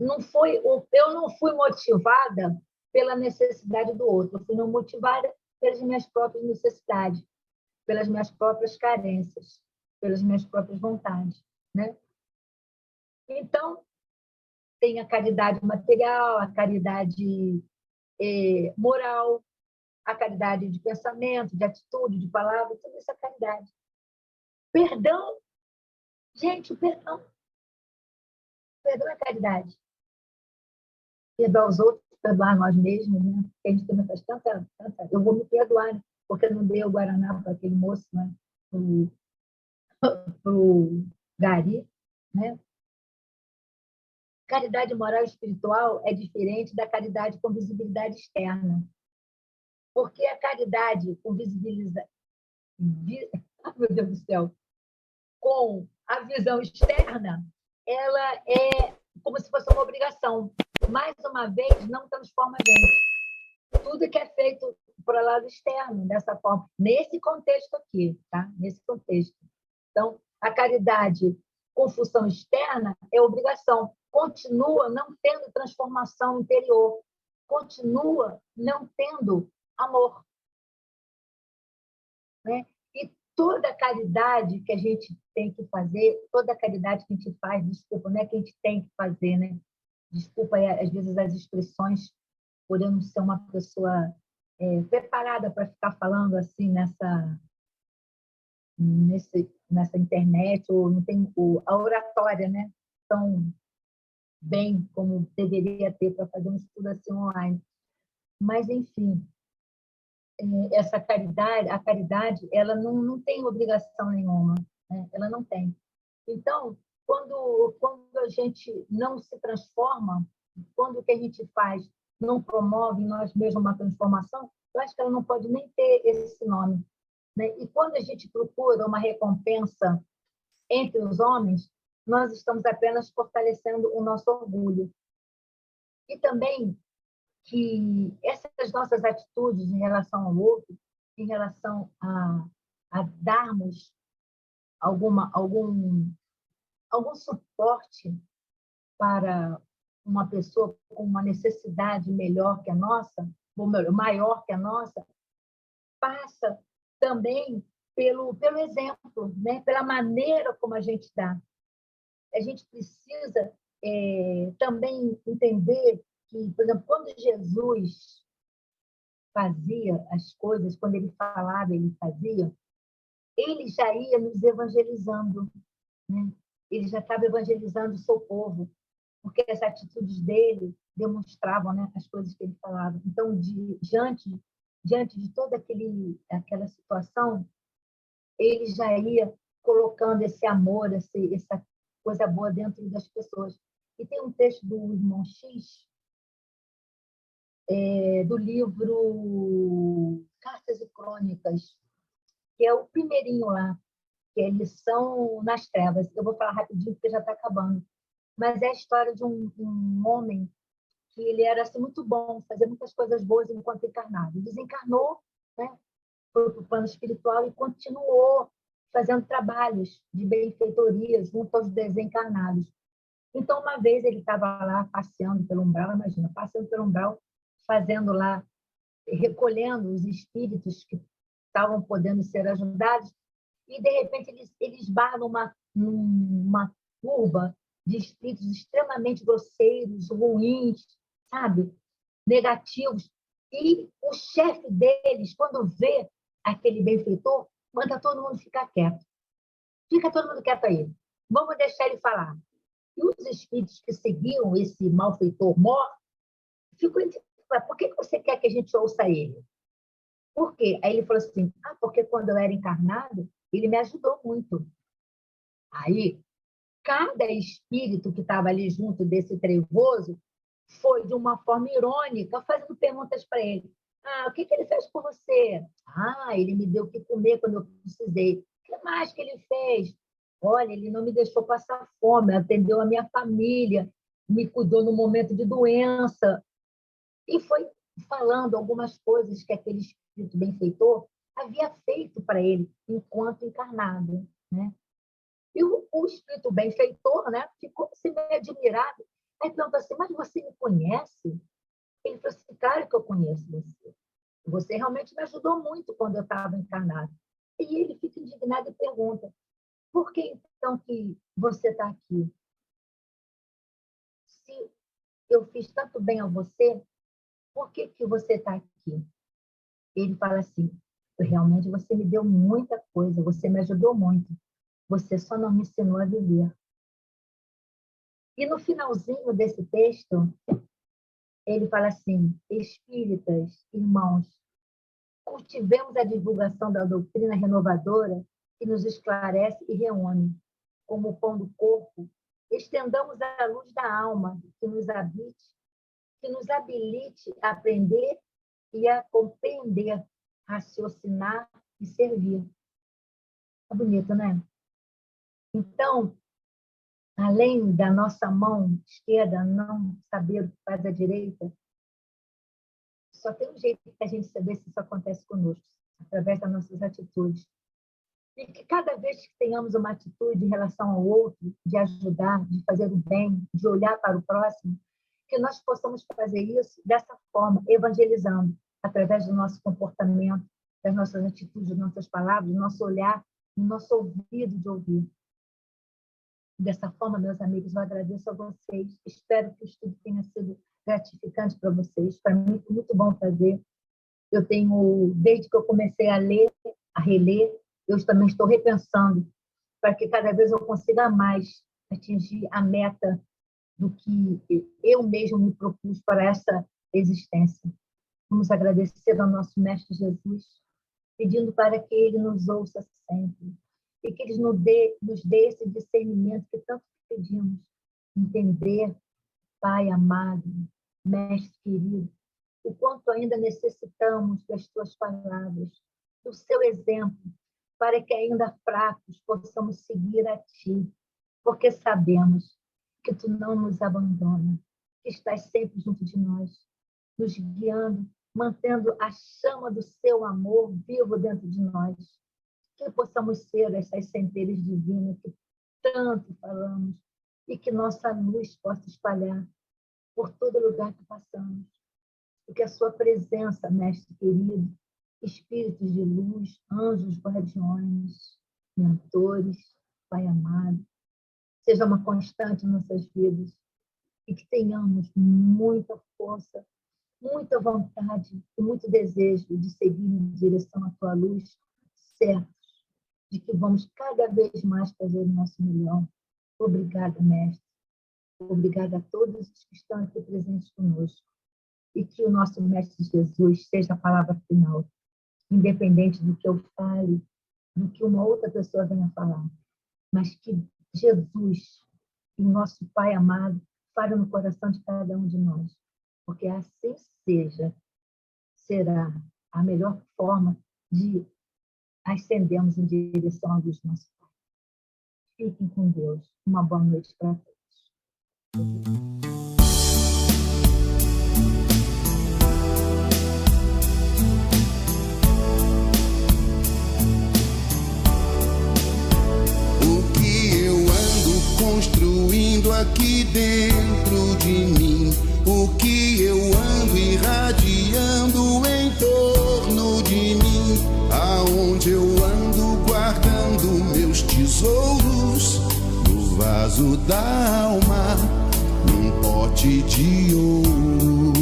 Eu não fui motivada pela necessidade do outro, eu fui não motivada pelas minhas próprias necessidades, pelas minhas próprias carências, pelas minhas próprias vontades, né? Então, tem a caridade material, a caridade moral, a caridade de pensamento, de atitude, de palavra, toda essa caridade. Perdão, gente, o perdão é caridade. Perdoar os outros, perdoar nós mesmos, né? Porque a gente também faz tanta... Eu vou me perdoar, né? Porque não dei o Guaraná para aquele moço, né? Pro Gari, né? Caridade moral e espiritual é diferente da caridade com visibilidade externa. Porque a caridade com meu Deus do céu, com a visão externa, ela é como se fosse uma obrigação. Mais uma vez, não transforma a gente. Tudo que é feito para o lado externo, dessa forma, nesse contexto aqui, tá? Nesse contexto. Então, a caridade com função externa é obrigação. Continua não tendo transformação interior. Continua não tendo amor. Né? E toda a caridade que a gente tem que fazer, toda a caridade que a gente faz, desculpa, não é que a gente tem que fazer, né? Desculpa, às vezes, as expressões, por eu não ser uma pessoa preparada para ficar falando assim nessa internet, ou não tem a oratória, né? Tão bem como deveria ter para fazer um estudo assim online. Mas, enfim, essa caridade, a caridade, ela não tem obrigação nenhuma, né? Ela não tem. Então, quando a gente não se transforma, quando o que a gente faz não promove em nós mesmos uma transformação, eu acho que ela não pode nem ter esse nome. Né? E quando a gente procura uma recompensa entre os homens, nós estamos apenas fortalecendo o nosso orgulho. E também que essas nossas atitudes em relação ao outro, em relação a darmos algum suporte para uma pessoa com uma necessidade melhor que a nossa, ou melhor, maior que a nossa, passa também pelo exemplo, né? Pela maneira como a gente dá. A gente precisa também entender que, por exemplo, quando Jesus fazia as coisas, quando ele falava, ele fazia, ele já ia nos evangelizando, né? Ele já estava evangelizando o seu povo, porque as atitudes dele demonstravam, né, as coisas que ele falava. Então, diante de toda aquela situação, ele já ia colocando esse amor, essa coisa boa dentro das pessoas. E tem um texto do irmão X, do livro Cartas e Crônicas, que é o primeirinho lá, que é Lição nas Trevas. Eu vou falar rapidinho, porque já está acabando. Mas é a história de um homem que ele era assim, muito bom, fazia muitas coisas boas enquanto encarnado. Desencarnou, né? Foi para o plano espiritual e continuou fazendo trabalhos de benfeitoria junto aos desencarnados. Então, uma vez ele estava lá passeando pelo umbral, imagina, passeando pelo umbral, fazendo lá, recolhendo os espíritos que estavam podendo ser ajudados, e, de repente, ele esbarra numa curva de espíritos extremamente grosseiros, ruins, sabe? Negativos. E o chefe deles, quando vê aquele benfeitor, manda todo mundo ficar quieto. Fica todo mundo quieto aí. Vamos deixar ele falar. E os espíritos que seguiam esse malfeitor mor ficam indignados. Por que você quer que a gente ouça ele? Por quê? Aí ele falou assim, porque quando eu era encarnado, ele me ajudou muito. Aí, cada espírito que estava ali junto desse trevoso foi, de uma forma irônica, fazendo perguntas para ele. O que ele fez por você? Ele me deu o que comer quando eu precisei. O que mais que ele fez? Olha, ele não me deixou passar fome, atendeu a minha família, me cuidou no momento de doença. E foi falando algumas coisas que aquele espírito benfeitor havia feito para ele enquanto encarnado, né? E o espírito benfeitor, né, ficou assim, meio admirado. Aí perguntou assim, mas você me conhece? Ele falou assim, claro que eu conheço você. Você realmente me ajudou muito quando eu estava encarnado. E ele fica indignado e pergunta, por que então que você está aqui? Se eu fiz tanto bem a você, por que você está aqui? Ele fala assim, realmente você me deu muita coisa, você me ajudou muito, você só não me ensinou a viver. E no finalzinho desse texto, ele fala assim, espíritas, irmãos, cultivemos a divulgação da doutrina renovadora que nos esclarece e reúne, como o pão do corpo, estendamos a luz da alma que nos habite, que nos habilite a aprender e a compreender, raciocinar e servir. É bonito, né? Então, além da nossa mão esquerda não saber o que faz a direita, só tem um jeito que a gente saber se isso acontece conosco, através das nossas atitudes. E que cada vez que tenhamos uma atitude em relação ao outro, de ajudar, de fazer o bem, de olhar para o próximo, que nós possamos fazer isso dessa forma, evangelizando, através do nosso comportamento, das nossas atitudes, das nossas palavras, do nosso olhar, do nosso ouvido de ouvir. Dessa forma, meus amigos, eu agradeço a vocês. Espero que o estudo tenha sido gratificante para vocês. Para mim, foi muito bom fazer. Eu tenho, desde que eu comecei a ler, a reler, eu também estou repensando para que cada vez eu consiga mais atingir a meta do que eu mesmo me propus para essa existência. Vamos agradecer ao nosso Mestre Jesus, pedindo para que Ele nos ouça sempre e que Ele nos dê esse discernimento que tanto pedimos, entender, Pai amado, Mestre querido, o quanto ainda necessitamos das Tuas palavras, do Seu exemplo, para que ainda fracos possamos seguir a Ti, porque sabemos que Tu não nos abandona, que estás sempre junto de nós, nos guiando, mantendo a chama do Seu amor vivo dentro de nós, que possamos ser essas centelhas divinas que tanto falamos e que nossa luz possa espalhar por todo lugar que passamos, e que a Sua presença, Mestre querido, espíritos de luz, anjos guardiões, mentores, Pai amado, seja uma constante em nossas vidas e que tenhamos muita força, muita vontade e muito desejo de seguir em direção à Tua luz, certos de que vamos cada vez mais fazer o nosso melhor. Obrigada, Mestre. Obrigada a todos os que estão aqui presentes conosco. E que o nosso Mestre Jesus seja a palavra final, independente do que eu fale, do que uma outra pessoa venha falar, mas que Jesus, o nosso Pai amado, fale no coração de cada um de nós, porque assim será a melhor forma de ascendermos em direção à luz do nosso Pai. Fiquem com Deus. Uma boa noite para todos. Construindo aqui dentro de mim, o que eu ando irradiando em torno de mim, aonde eu ando guardando meus tesouros, no vaso da alma, num pote de ouro.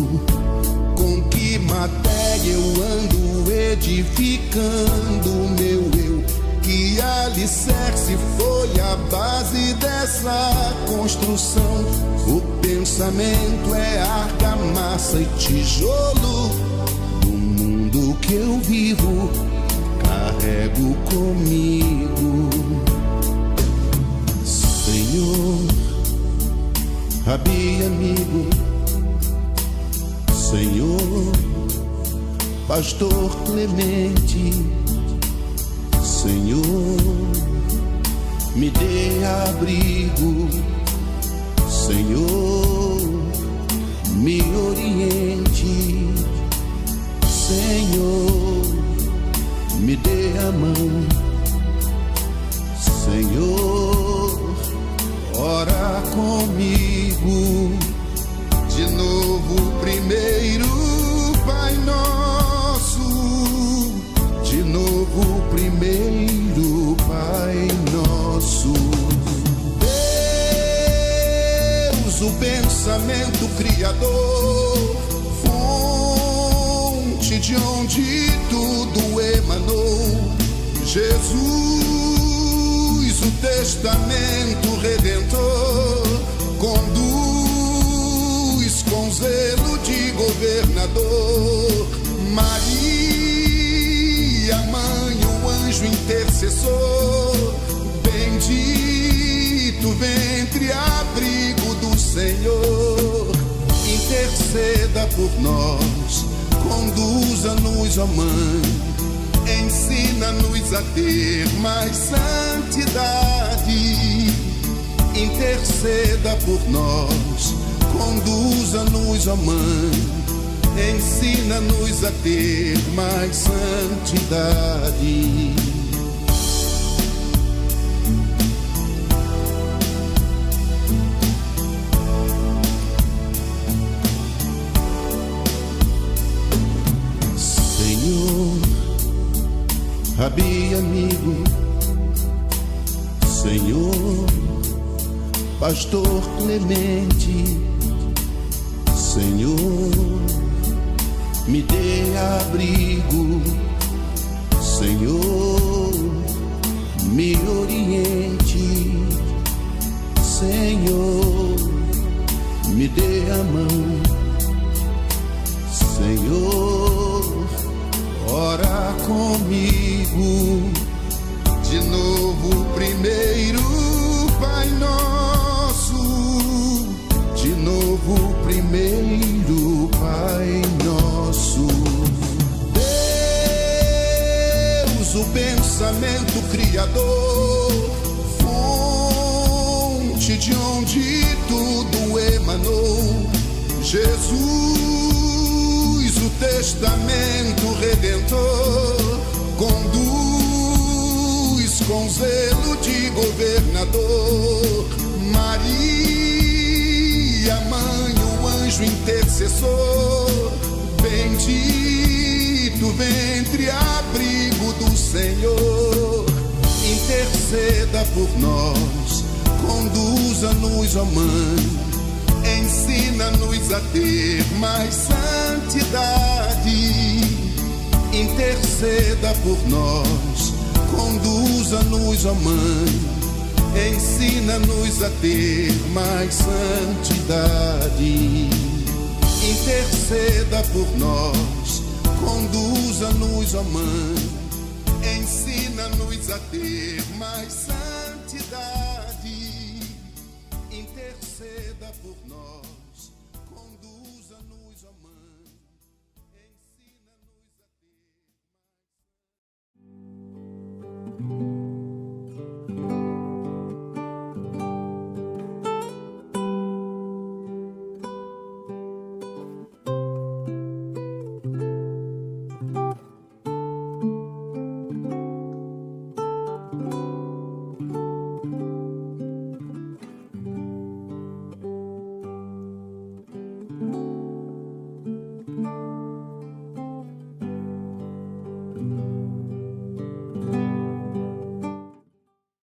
Com que matéria eu ando edificando meu eu? Que alicerce foi a base dessa construção? O pensamento é argamassa e tijolo do mundo que eu vivo, carrego comigo. Senhor, Rabi amigo, Senhor, Pastor Clemente, Senhor, me dê abrigo, Senhor, me oriente, Senhor, me dê a mão, Senhor, ora comigo, de novo primeiro, Pai Nosso, de novo primeiro, Pai Nosso. Deus, o pensamento criador, fonte de onde tudo emanou. Jesus, o testamento redentor, conduz com zelo de governador. Maria, mãe, o anjo intercessor, bendito ventre, abrigo do Senhor. Interceda por nós, conduza-nos, ó Mãe, ensina ensina-nos a ter mais santidade. Interceda por nós, conduza-nos, ó Mãe, ensina-nos a ter mais santidade. Senhor, Rabi amigo, Senhor, Pastor Clemente, Senhor, me dê abrigo, Senhor, me oriente, Senhor, me dê a mão, Senhor, ora comigo, de novo primeiro, Pai Nosso, de novo primeiro, Pai Nosso. Deus, o pensamento criador, fonte de onde tudo emanou. Jesus, o testamento redentor, conduz com zelo de governador. Maria, mãe, o anjo intercessor, bendito ventre, abrigo do Senhor. Interceda por nós, conduza-nos, ó Mãe, ensina-nos a ter mais santidade. Interceda por nós, conduza-nos, ó Mãe, ensina-nos a ter mais santidade. Interceda por nós, conduza-nos, ó Mãe, ensina-nos a ter mais santidade. Interceda por nós, conduza-nos, ó Mãe.